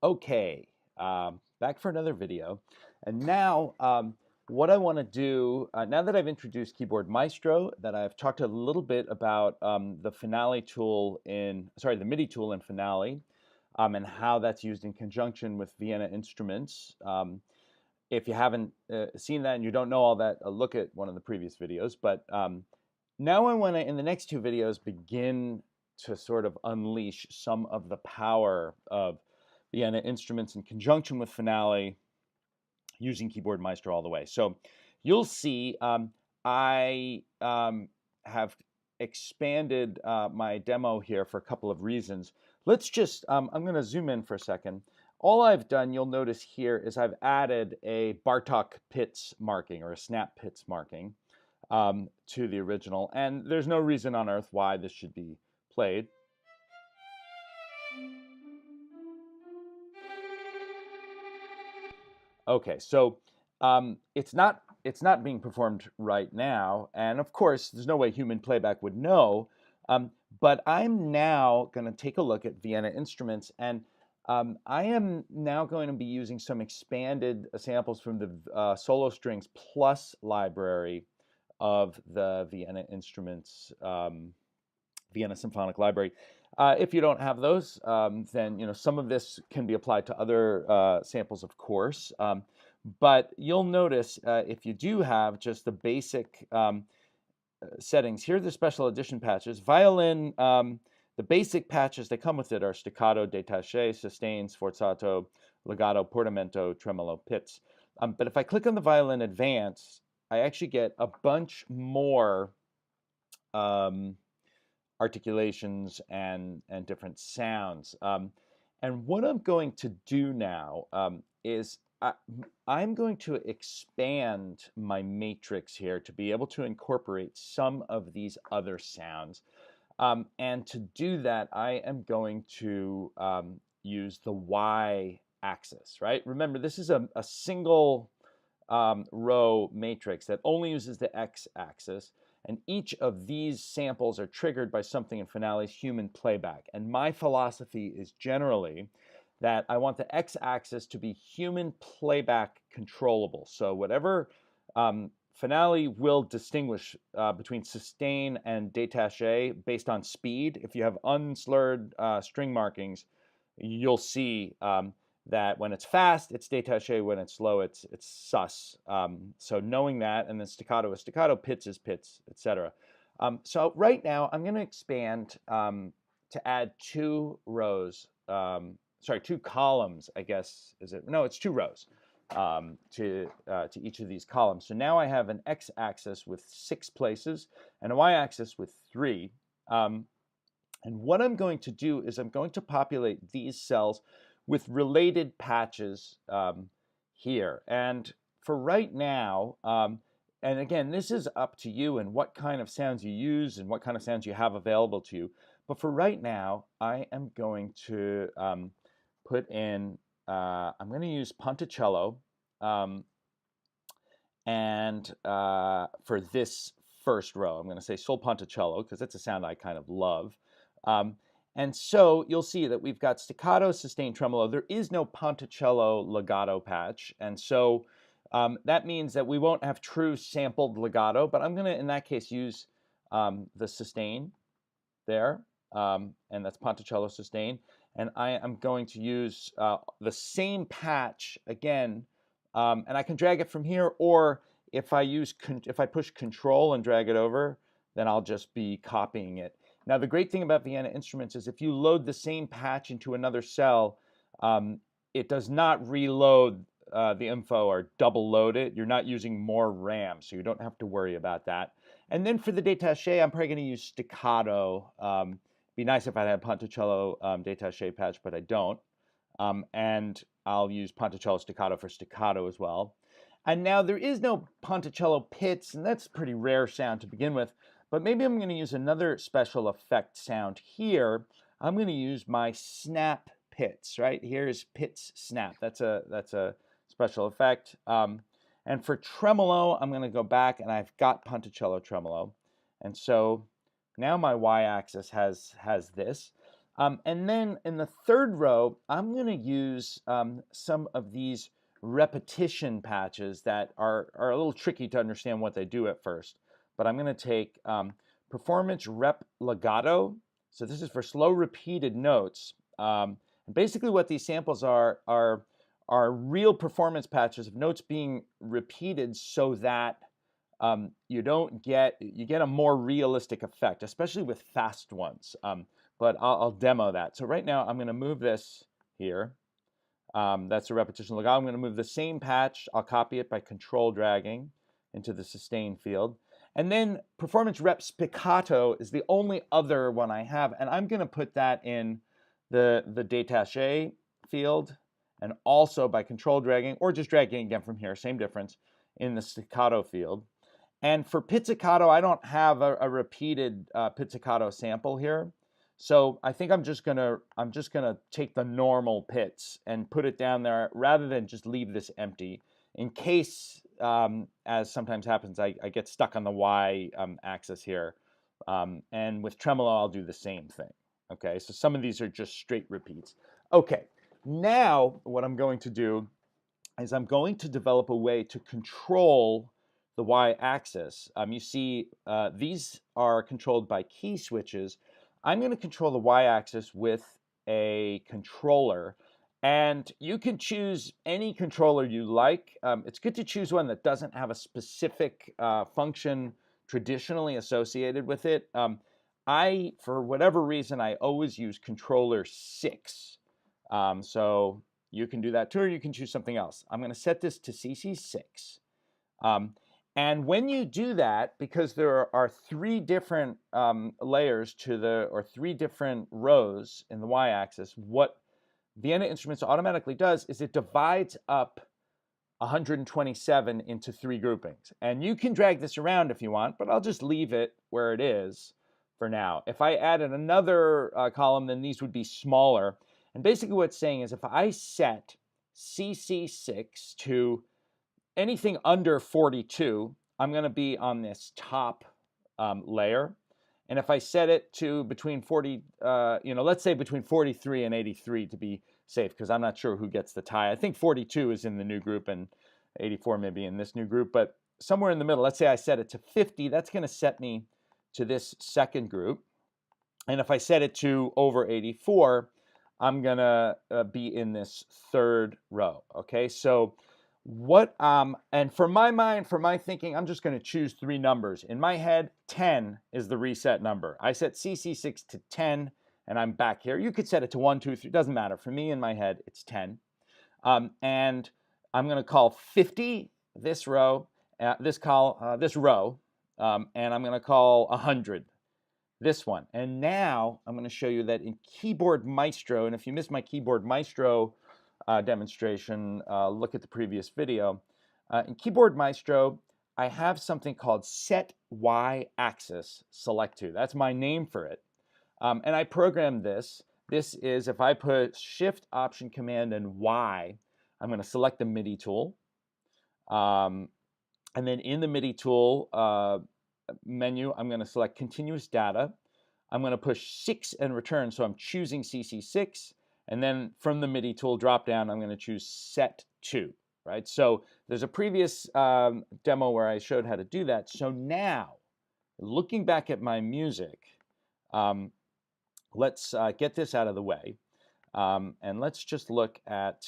Okay, back for another video. And now, what I want to do, now that I've introduced Keyboard Maestro, that I've talked a little bit about the Finale tool the MIDI tool in Finale, and how that's used in conjunction with Vienna instruments. If you haven't seen that and you don't know all that, look at one of the previous videos. But now I want to, in the next two videos, begin to sort of unleash some of the power of Vienna instruments in conjunction with Finale using Keyboard Maestro all the way. So you'll see I have expanded my demo here for a couple of reasons. Let's just, I'm going to zoom in for a second. All I've done, you'll notice here, is I've added a Bartok Pitts marking or a snap Pitts marking to the original. And there's no reason on earth why this should be played. Okay, so it's not being performed right now, and of course, there's no way human playback would know. Um, but I'm now going to take a look at Vienna instruments, and I am now going to be using some expanded samples from the Solo Strings Plus library of the Vienna instruments, Vienna Symphonic Library. If you don't have those, then some of this can be applied to other samples, of course. But you'll notice if you do have just the basic settings, here are the special edition patches. Violin, the basic patches that come with it are staccato, détaché, sustain, sforzato, legato, portamento, tremolo, pizz. But if I click on the violin advance, I actually get a bunch more um, articulations and different sounds. And what I'm going to do now is I'm going to expand my matrix here to be able to incorporate some of these other sounds. And to do that, I am going to use the Y axis, right? Remember, this is a single row matrix that only uses the X axis. And each of these samples are triggered by something in Finale's human playback. And my philosophy is generally that I want the X-axis to be human playback controllable. So whatever Finale will distinguish between sustain and détaché based on speed. If you have unslurred string markings, you'll see that when it's fast, it's détaché. When it's slow, it's sus. So knowing that, and then staccato is staccato, pizz is pizz, etc. So right now, I'm going to expand to add two rows. Two columns, I guess. Is it? No, it's two rows to each of these columns. So now I have an x-axis with 6 places and a y-axis with 3. And what I'm going to do is I'm going to populate these cells with related patches here. And for right now, and again, this is up to you and what kind of sounds you use and what kind of sounds you have available to you. But for right now, I am going to put in, I'm going to use Ponticello. And for this first row, I'm going to say Sol Ponticello because that's a sound I kind of love. And so you'll see that we've got staccato, sustain, tremolo. There is no Ponticello legato patch. And so that means that we won't have true sampled legato, but I'm going to, in that case, use the sustain there. And that's Ponticello sustain. And I am going to use the same patch again, and I can drag it from here, or if I push Control and drag it over, then I'll just be copying it. Now, the great thing about Vienna instruments is if you load the same patch into another cell, it does not reload the info or double load it. You're not using more RAM, so you don't have to worry about that. And then for the détaché, I'm probably going to use staccato. Be nice if I had Ponticello détaché patch, but I don't. And I'll use Ponticello staccato for staccato as well. And now there is no Ponticello pizz, and that's a pretty rare sound to begin with. But maybe I'm going to use another special effect sound here. I'm going to use my snap pizz, right? Here's pizz snap. That's a special effect. And for tremolo, I'm going to go back, and I've got Ponticello tremolo. And so now my y-axis has this. And then in the third row, I'm going to use some of these repetition patches that are a little tricky to understand what they do at first. But I'm going to take performance rep legato. So this is for slow repeated notes. And basically what these samples are real performance patches of notes being repeated so that you get a more realistic effect, especially with fast ones. But I'll demo that. So right now I'm going to move this here. That's a repetition legato. I'm going to move the same patch. I'll copy it by control dragging into the sustain field. And then performance rep spiccato is the only other one I have, and I'm going to put that in the détaché field, and also by control dragging, or just dragging again from here, same difference, in the staccato field. And for pizzicato, I don't have a repeated pizzicato sample here. So I think I'm just gonna take the normal pits and put it down there rather than just leave this empty in case, as sometimes happens, I get stuck on the Y axis here. And with tremolo, I'll do the same thing. Okay, so some of these are just straight repeats. Okay, now what I'm going to do is I'm going to develop a way to control the y-axis. You see these are controlled by key switches. I'm going to control the y-axis with a controller, and you can choose any controller you like. It's good to choose one that doesn't have a specific function traditionally associated with it. For whatever reason, I always use controller 6. So you can do that too, or you can choose something else. I'm going to set this to CC6. And when you do that, because there are 3 different layers or 3 different rows in the y-axis, what Vienna Instruments automatically does is it divides up 127 into 3 groupings. And you can drag this around if you want, but I'll just leave it where it is for now. If I added another column, then these would be smaller. And basically what it's saying is if I set CC6 to anything under 42, I'm going to be on this top layer. And if I set it to between 40, let's say between 43 and 83 to be safe, because I'm not sure who gets the tie. I think 42 is in the new group and 84 maybe in this new group, but somewhere in the middle, let's say I set it to 50, that's going to set me to this second group. And if I set it to over 84, I'm going to be in this third row. Okay, so and for my mind, for my thinking, I'm just going to choose 3 numbers. In my head, 10 is the reset number. I set CC6 to 10, and I'm back here. You could set it to 1, 2, 3. Doesn't matter. For me, in my head, it's 10. And I'm going to call 50 this row, this row, and I'm going to call 100 this one. And now I'm going to show you that in Keyboard Maestro, and if you missed my Keyboard Maestro demonstration, look at the previous video. In Keyboard Maestro, I have something called Set Y-Axis Select To. That's my name for it. And I programmed this. This is if I put Shift, Option, Command, and Y, I'm going to select the MIDI tool. And then in the MIDI tool menu, I'm going to select Continuous Data. I'm going to push 6 and return, so I'm choosing CC6. And then from the MIDI tool drop down, I'm going to choose Set To, right? So there's a previous demo where I showed how to do that. So now, looking back at my music, let's get this out of the way. And let's just look at,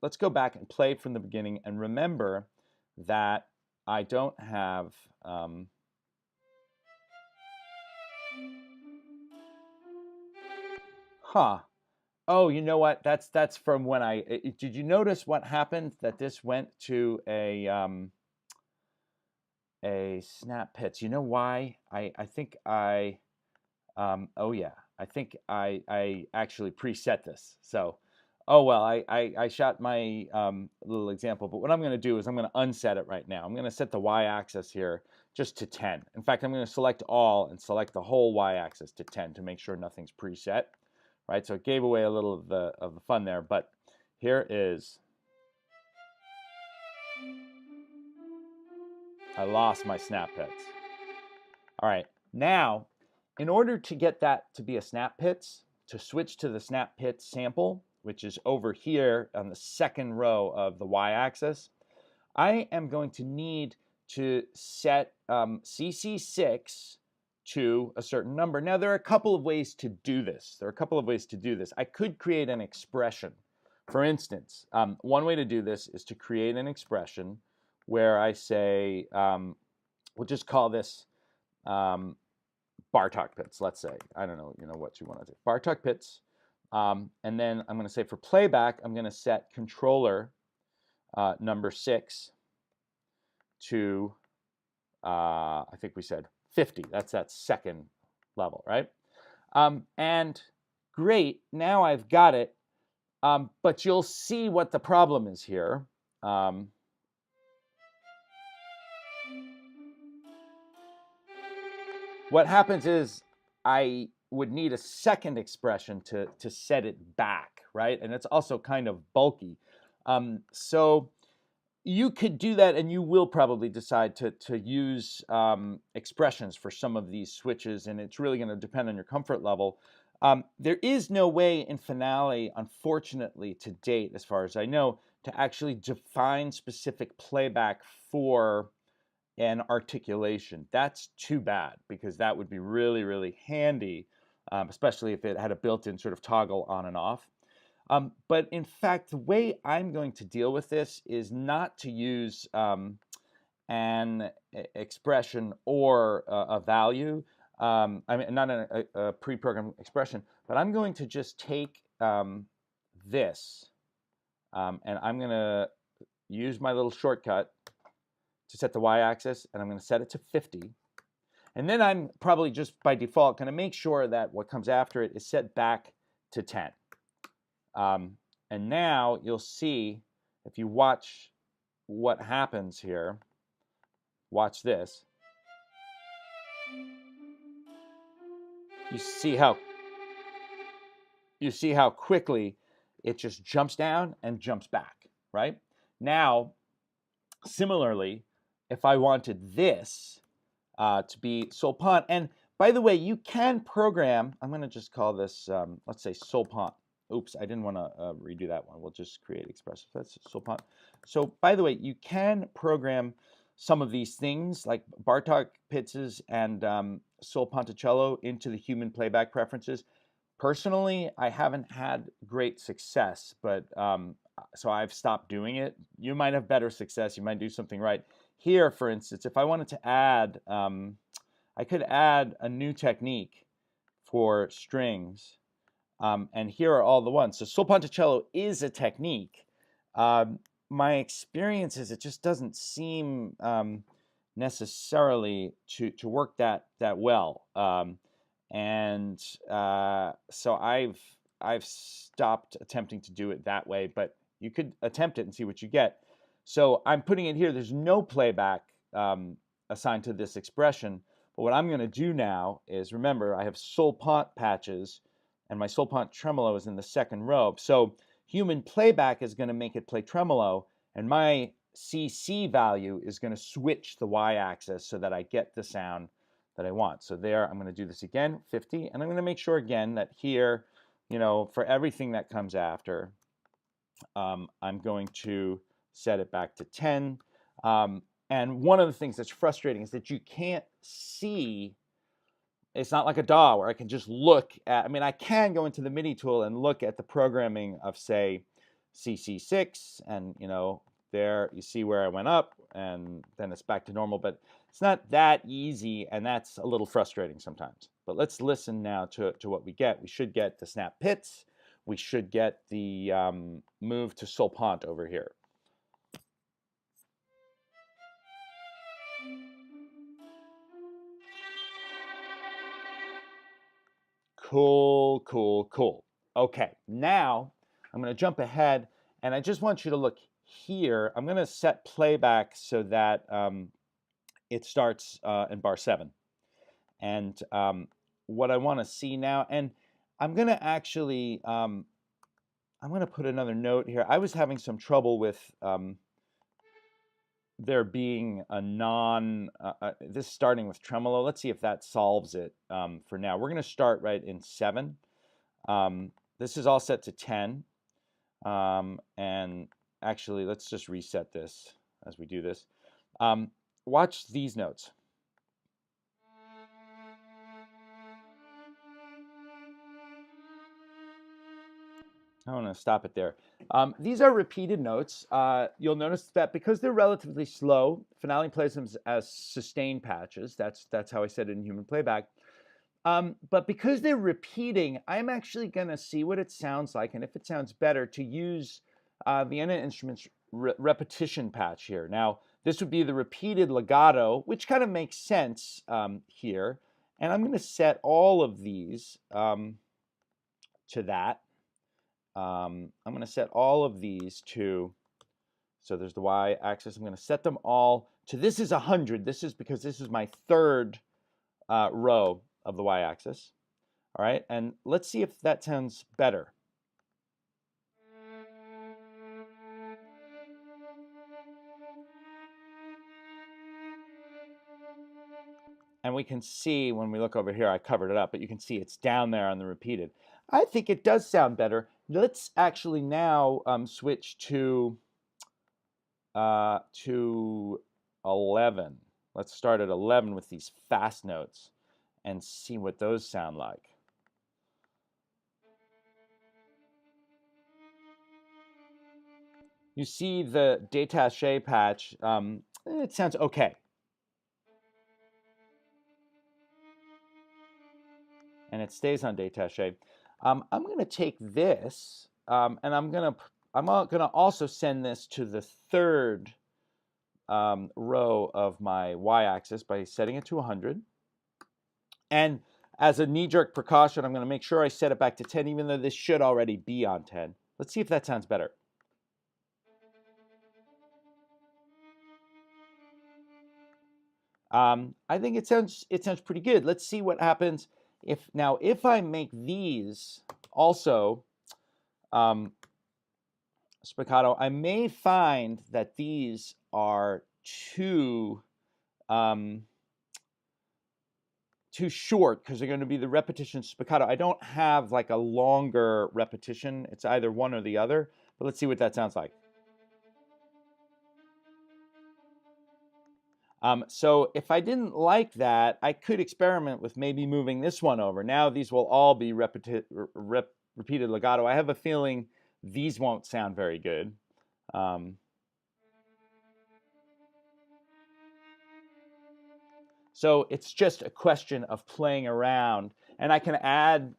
let's go back and play from the beginning and remember that I don't have, oh, you know what? That's from when did you notice what happened? That this went to a snap pitch. You know why? I think oh yeah, I think I actually preset this. So, oh well, I shot my little example, but what I'm going to do is I'm going to unset it right now. I'm going to set the y-axis here just to 10. In fact, I'm going to select all and select the whole y-axis to 10 to make sure nothing's preset. Right, so it gave away a little of the fun there, but here is, I lost my snap pits. All right, now, in order to get that to be a snap pits, to switch to the snap pitch sample, which is over here on the second row of the y-axis, I am going to need to set CC6 to a certain number. Now, there are a couple of ways to do this. I could create an expression. For instance, one way to do this is to create an expression where I say, we'll just call this Bartok pits, let's say. I don't know, what you want to do. Bartok pits. And then I'm going to say for playback, I'm going to set controller number 6 to, I think we said 50. That's that second level, right? And great, now I've got it. But you'll see what the problem is here. What happens is I would need a second expression to set it back, right? And it's also kind of bulky. So you could do that, and you will probably decide to use expressions for some of these switches, and it's really going to depend on your comfort level. There is no way in Finale, unfortunately, to date, as far as I know, to actually define specific playback for an articulation. That's too bad, because that would be really, really handy, especially if it had a built-in sort of toggle on and off. But in fact, the way I'm going to deal with this is not to use an expression or a value. I mean, not a pre-programmed expression, but I'm going to just take this, and I'm going to use my little shortcut to set the y-axis, and I'm going to set it to 50. And then I'm probably just by default going to make sure that what comes after it is set back to 10. And now you'll see, if you watch what happens here, watch this. You see how quickly it just jumps down and jumps back, right? Now, similarly, if I wanted this to be Solpont, and by the way, you can program, I'm going to just call this, let's say Solpont. Oops, I didn't want to redo that one. We'll just create expressive. That's Solpont. So by the way, you can program some of these things like Bartok pitches and Solponticello into the human playback preferences. Personally, I haven't had great success, but so I've stopped doing it. You might have better success. You might do something right. Here, for instance, if I wanted to add, I could add a new technique for strings. And here are all the ones. So Solponticello is a technique. My experience is it just doesn't seem necessarily to work that well. And so I've stopped attempting to do it that way, but you could attempt it and see what you get. So I'm putting it here. There's no playback assigned to this expression. But what I'm going to do now is, remember, I have Solpont patches, and my Solpont tremolo is in the second row. So human playback is going to make it play tremolo, and my CC value is going to switch the y-axis so that I get the sound that I want. So there, I'm going to do this again, 50, and I'm going to make sure again that here, for everything that comes after, I'm going to set it back to 10. And one of the things that's frustrating is that you can't see. It's not like a DAW where I can just look at, I mean, I can go into the MIDI tool and look at the programming of, say, CC6, and, there you see where I went up, and then it's back to normal, but it's not that easy, and that's a little frustrating sometimes. But let's listen now to what we get. We should get the snap pits. We should get the move to Solpont over here. Cool, cool, cool. Okay, now I'm going to jump ahead, and I just want you to look here. I'm going to set playback so that it starts in bar 7. And what I want to see now, and I'm going to actually, I'm going to put another note here. I was having some trouble with there being a this starting with tremolo. Let's see if that solves it for now. We're going to start right in 7. This is all set to 10. And actually, let's just reset this as we do this. Watch these notes. I want to stop it there. These are repeated notes. You'll notice that because they're relatively slow, Finale plays them as sustained patches. That's how I said it in human playback. But because they're repeating, I'm actually going to see what it sounds like, and if it sounds better, to use Vienna Instruments repetition patch here. Now, this would be the repeated legato, which kind of makes sense here. And I'm going to set all of these to that. I'm going to set all of these to, so there's the y-axis. I'm going to set them all to, this is 100. This is because this is my third row of the y-axis. All right, and let's see if that sounds better. And we can see when we look over here, I covered it up, but you can see it's down there on the repeated. I think it does sound better. Let's actually now switch to 11. Let's start at 11 with these fast notes and see what those sound like. You see the détaché patch, it sounds okay. And it stays on détaché. I'm going to take this, and I'm going to also send this to the third row of my y-axis by setting it to 100. And as a knee-jerk precaution, I'm going to make sure I set it back to 10, even though this should already be on 10. Let's see if that sounds better. I think it sounds pretty good. Let's see what happens if I make these also spiccato. I may find that these are too short because they're going to be the repetition spiccato. I don't have like a longer repetition. It's either one or the other. But let's see what that sounds like. So if I didn't like that, I could experiment with maybe moving this one over. Now these will all be repeated legato. I have a feeling these won't sound very good. So it's just a question of playing around. And I can add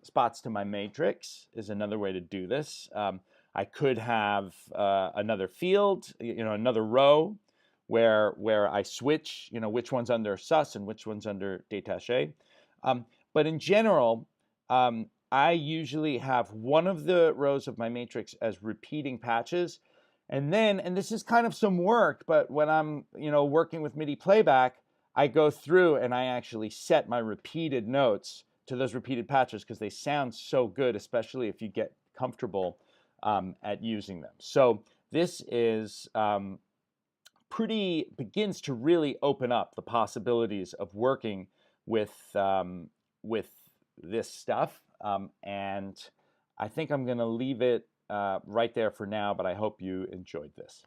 spots to my matrix is another way to do this. I could have another field, another row where I switch, which one's under sus and which one's under détaché. But in general, I usually have one of the rows of my matrix as repeating patches. And this is kind of some work, but when I'm, working with MIDI playback, I go through and I actually set my repeated notes to those repeated patches because they sound so good, especially if you get comfortable at using them. So this is begins to really open up the possibilities of working with this stuff. And I think I'm going to leave it right there for now, but I hope you enjoyed this.